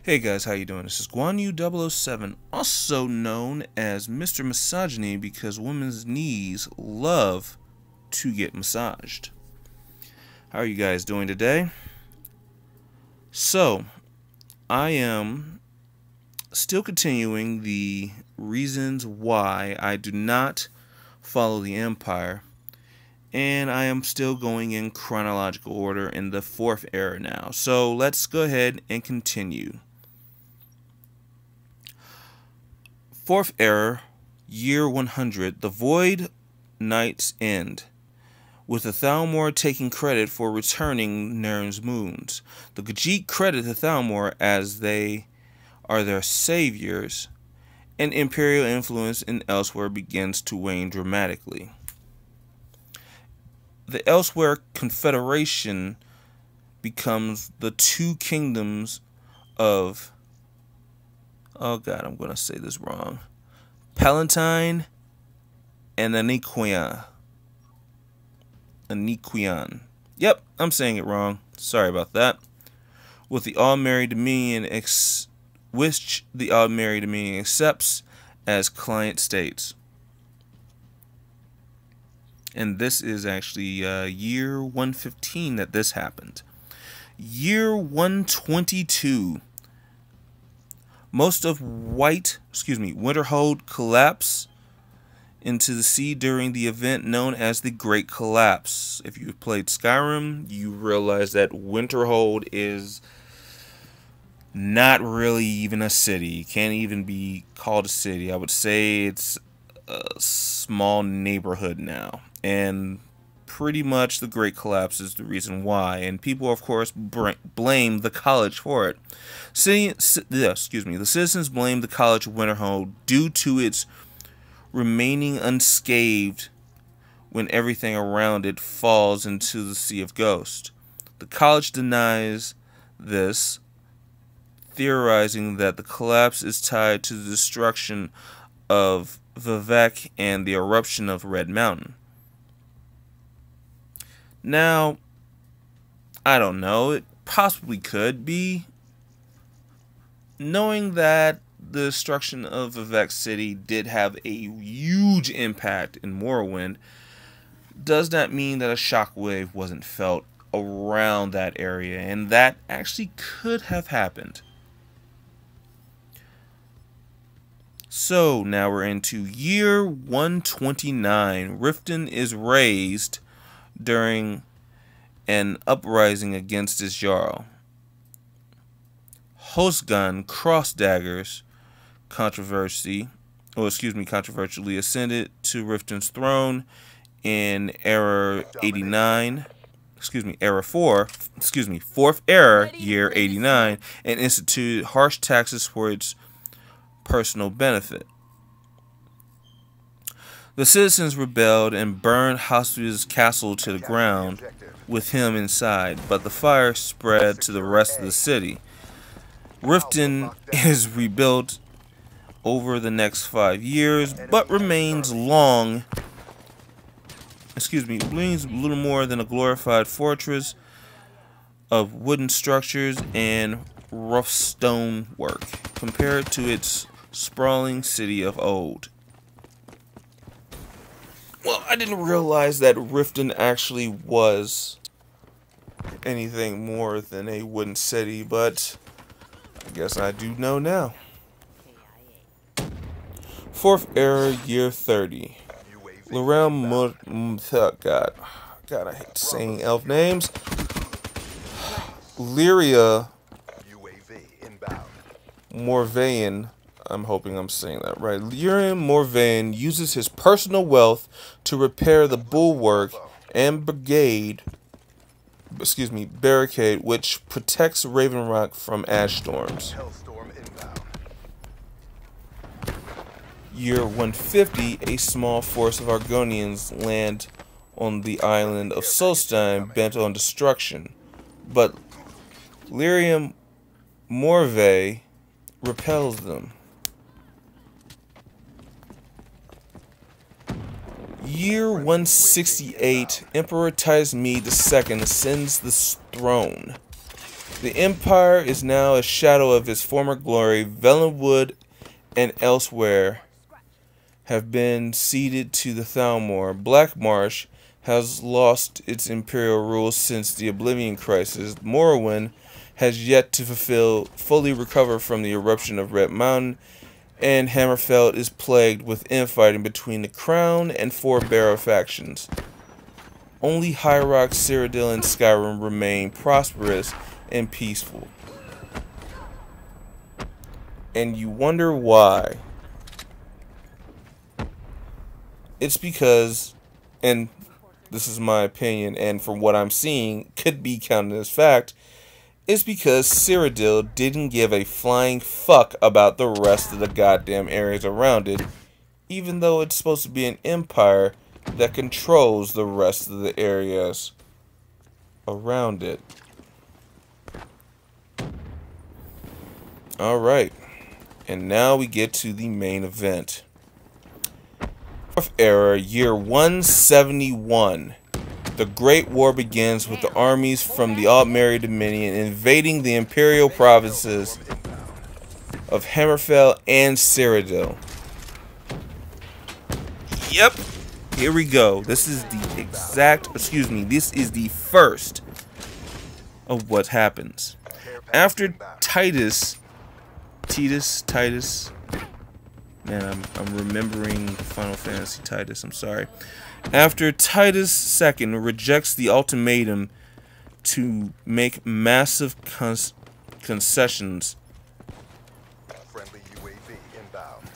Hey guys, how you doing? This is Guanyu007, also known as Mr. Misogyny because women's knees love to get massaged. How are you guys doing today? So, I am still continuing the reasons why I do not follow the Empire, and I am still going in chronological order in the 4th era now. So, let's go ahead and continue. 4th era, year 100, the Void Night's End, with the Thalmor taking credit for returning Nairn's moons. The Khajiit credit the Thalmor as they are their saviors, and Imperial influence in Elsewhere begins to wane dramatically. The Elsewhere Confederation becomes the two kingdoms of, oh god, I'm going to say this wrong, Palatine and Aniquian. Yep, I'm saying it wrong. Sorry about that. With the All-Mary Dominion, which the All-Mary Dominion accepts as client states. And this is actually year 115 that this happened. Year 122. Most of Winterhold collapse into the sea during the event known as the Great Collapse. If you've played Skyrim, you realize that Winterhold is not really even a city. It can't even be called a city. I would say it's a small neighborhood now. And pretty much the Great Collapse is the reason why. And people, of course, blame the college for it. The citizens blame the College of Winterhold due to its remaining unscathed when everything around it falls into the Sea of Ghost. The college denies this, theorizing that the collapse is tied to the destruction of Vivek and the eruption of Red Mountain. Now, I don't know, it possibly could be. Knowing that the destruction of Vivek City did have a huge impact in Morrowind, does that mean that a shockwave wasn't felt around that area, and that actually could have happened. So, now we're into year 129. Riften is raised during an uprising against his Jarl. Hostgun Cross Daggers controversially ascended to Riften's throne in Era 89, Era 4, 4th Era, year 89, and instituted harsh taxes for its personal benefit. The citizens rebelled and burned Hostage's castle to the ground with him inside, but the fire spread to the rest of the city. Riften is rebuilt over the next 5 years, but remains a little more than a glorified fortress of wooden structures and rough stone work compared to its sprawling city of old. Well, I didn't realize that Riften actually was anything more than a wooden city, but I guess I do know now. 4th Era, year 30. God, I hate saying elf names. Lyria Morvayn, I'm hoping I'm saying that right. Lyria Morvayn uses his personal wealth to repair the bulwark and barricade which protects Raven Rock from ash storms. Year 150, a small force of Argonians land on the island of Solstein bent on destruction, but Lyria Morvayn repels them. Year 168, Emperor Titus II ascends the throne. The Empire is now a shadow of its former glory. Velenwood and elsewhere have been ceded to the Thalmor. Blackmarsh has lost its imperial rule since the Oblivion Crisis. Morrowind has yet to fully recover from the eruption of Red Mountain, and Hammerfell is plagued with infighting between the Crown and Forebearer factions. Only High Rock, Cyrodiil, and Skyrim remain prosperous and peaceful. And you wonder why. It's because, and this is my opinion, and from what I'm seeing, could be counted as fact, it's because Cyrodiil didn't give a flying fuck about the rest of the goddamn areas around it, even though it's supposed to be an empire that controls the rest of the areas around it. Alright, and now we get to the main event. Fourth Era, year 171. The Great War begins with the armies from the Altmerry Dominion invading the Imperial provinces of Hammerfell and Cyrodiil. Yep, here we go. This is the this is the first of what happens. After Titus, man, I'm remembering Final Fantasy Titus, I'm sorry. After Titus II rejects the ultimatum to make massive concessions, friendly UAV inbound.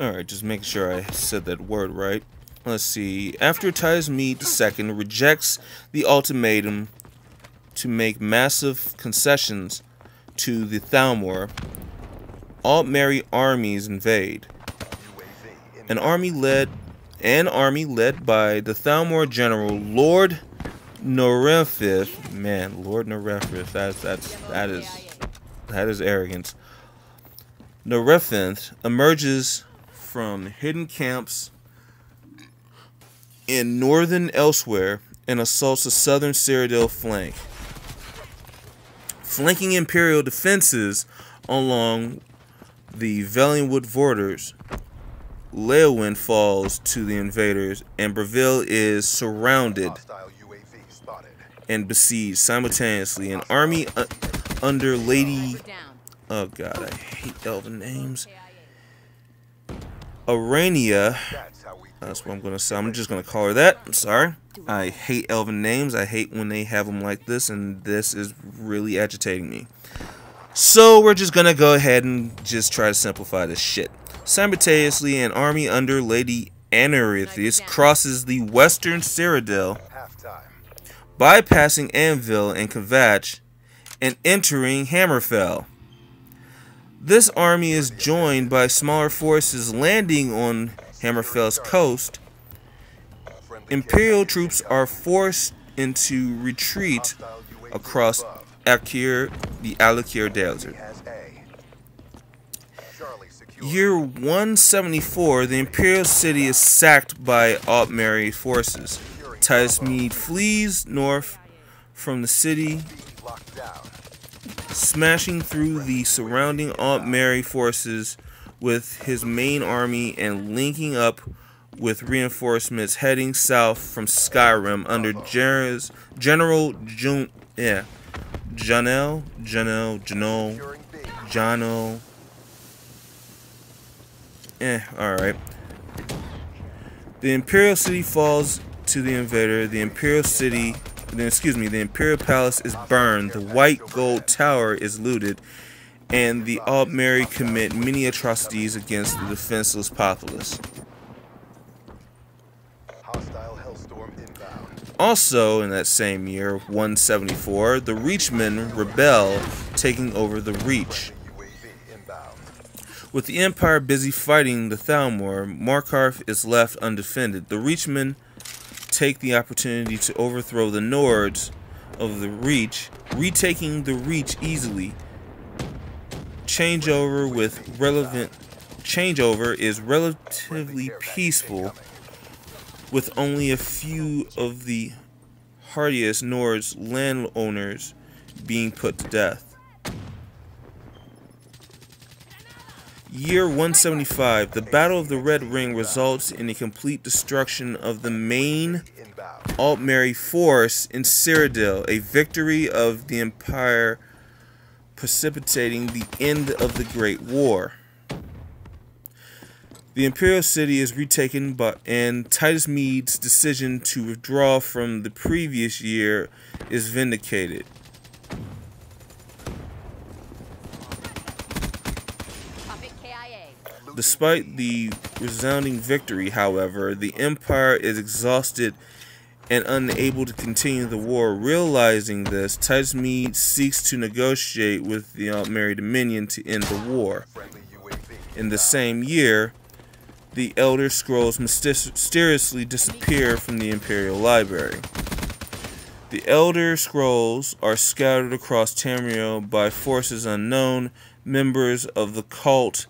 Alright, just making sure I said that word right. Let's see. After Titus II rejects the ultimatum to make massive concessions to the Thalmor, Altmerry armies invade. An army led by the Thalmor general Lord Norefith. Man, Lord Norefith, that is arrogance. Norefith emerges from hidden camps in northern elsewhere and assaults the southern Cyrodiil flank. Flanking Imperial defenses along the Velenwood borders, Leowind falls to the invaders, and Breville is surrounded and besieged simultaneously. An army under Lady... Oh god, I hate elven names. Arania... That's what I'm going to say. I'm just going to call her that. I'm sorry. I hate elven names. I hate when they have them like this, and this is really agitating me. So we're just going to go ahead and just try to simplify this shit. Simultaneously, an army under Lady Anarithis crosses the western Cyrodiil, bypassing Anvil and Kvatch, and entering Hammerfell. This army is joined by smaller forces landing on Hammerfell's coast. Imperial troops are forced into retreat across the Alakir Desert. Year 174, the Imperial city is sacked by Altmerry forces. Titus Mead flees north from the city, smashing through the surrounding Altmerry forces with his main army and linking up with reinforcements heading south from Skyrim under General Jono. Alright. The Imperial city falls to the invader. The Imperial palace is burned. The white gold tower is looted, and the Altmerry commit many atrocities against the defenseless populace. Also in that same year, 174, the Reachmen rebel, taking over the Reach. With the Empire busy fighting the Thalmor, Markarth is left undefended. The Reachmen take the opportunity to overthrow the Nords of the Reach, retaking the Reach easily. Changeover with relevant changeover is relatively peaceful, with only a few of the hardiest Nords landowners being put to death. Year 175, the Battle of the Red Ring results in the complete destruction of the main Altmeri force in Cyrodiil, a victory of the Empire precipitating the end of the Great War. The Imperial city is retaken, and Titus Meade's decision to withdraw from the previous year is vindicated. Despite the resounding victory, however, the Empire is exhausted and unable to continue the war. Realizing this, Titus Meade seeks to negotiate with the Altmeri Dominion to end the war. In the same year, the Elder Scrolls mysteriously disappear from the Imperial Library. The Elder Scrolls are scattered across Tamriel by forces unknown. Members of the cult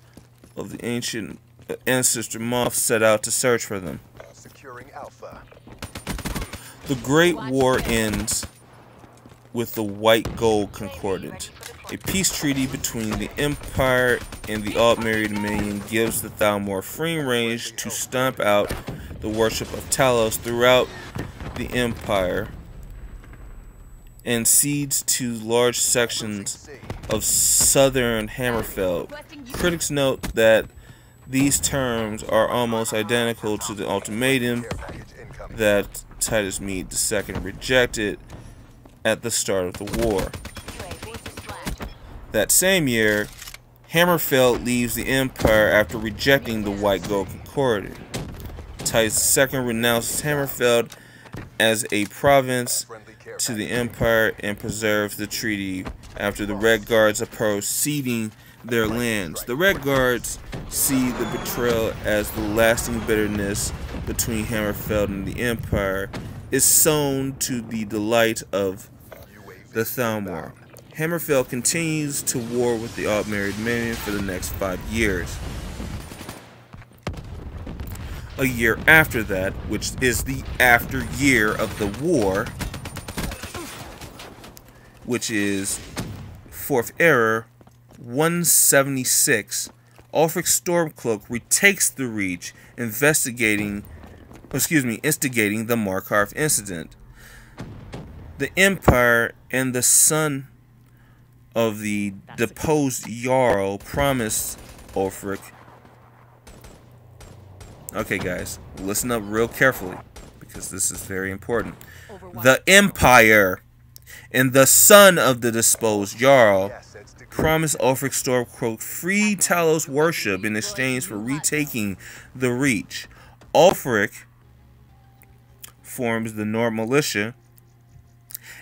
of the ancient ancestor Moth set out to search for them. Securing Alpha. The Great War ends with the White Gold Concordant. A peace treaty between the Empire and the Altmeri Dominion gives the Thalmor free range to stomp out the worship of Talos throughout the Empire and cedes to large sections of southern Hammerfell. Critics note that these terms are almost identical to the ultimatum that Titus Meade II rejected at the start of the war. That same year, Hammerfell leaves the Empire after rejecting the White Gold Concordant. Titus II renounces Hammerfell as a province to the Empire and preserves the treaty after the Red Guards oppose ceding their lands. The Red Guards see the betrayal as the lasting bitterness between Hammerfell and the Empire is sown to the delight of the Thalmor. Hammerfell continues to war with the Altmeri Dominion for the next 5 years. A year after that, which is the after year of the war, which is Fourth Era 176, Ulfric Stormcloak retakes the Reach, instigating the Markarth incident. The Empire and the son of the deposed Jarl promised Ulfric. Okay guys, listen up real carefully, because this is very important. The Empire and the son of the deposed Jarl promised Ulfric Stormcloak free Talos worship in exchange for retaking the Reach. Ulfric forms the Nord militia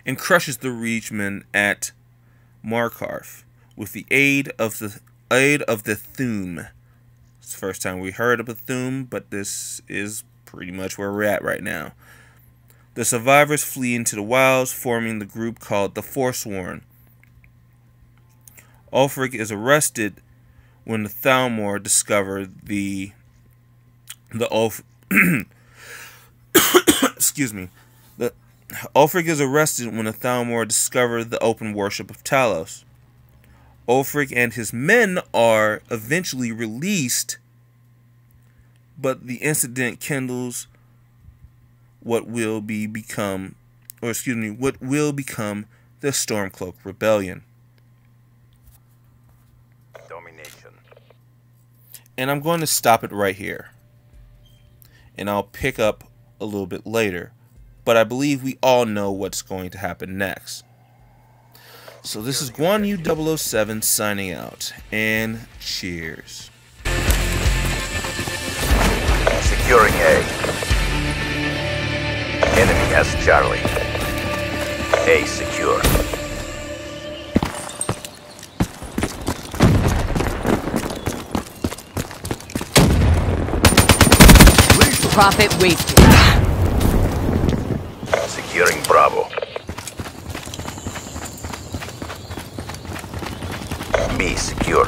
and crushes the Reachmen at Markarth with the aid of the Thuum. It's the first time we heard of a Thuum, but this is pretty much where we're at right now. The survivors flee into the wilds, forming the group called the Forsworn. Ulfric is arrested when the Thalmor discover Ulfric is arrested when the Thalmor discover the open worship of Talos. Ulfric and his men are eventually released, but the incident kindles what will become the Stormcloak Rebellion. Domination. And I'm going to stop it right here. And I'll pick up a little bit later. But I believe we all know what's going to happen next. So this is Guan Yu 007 signing out. And cheers. Securing A. Enemy has Charlie. A secure. Profit wasted. Securing Bravo. B secure.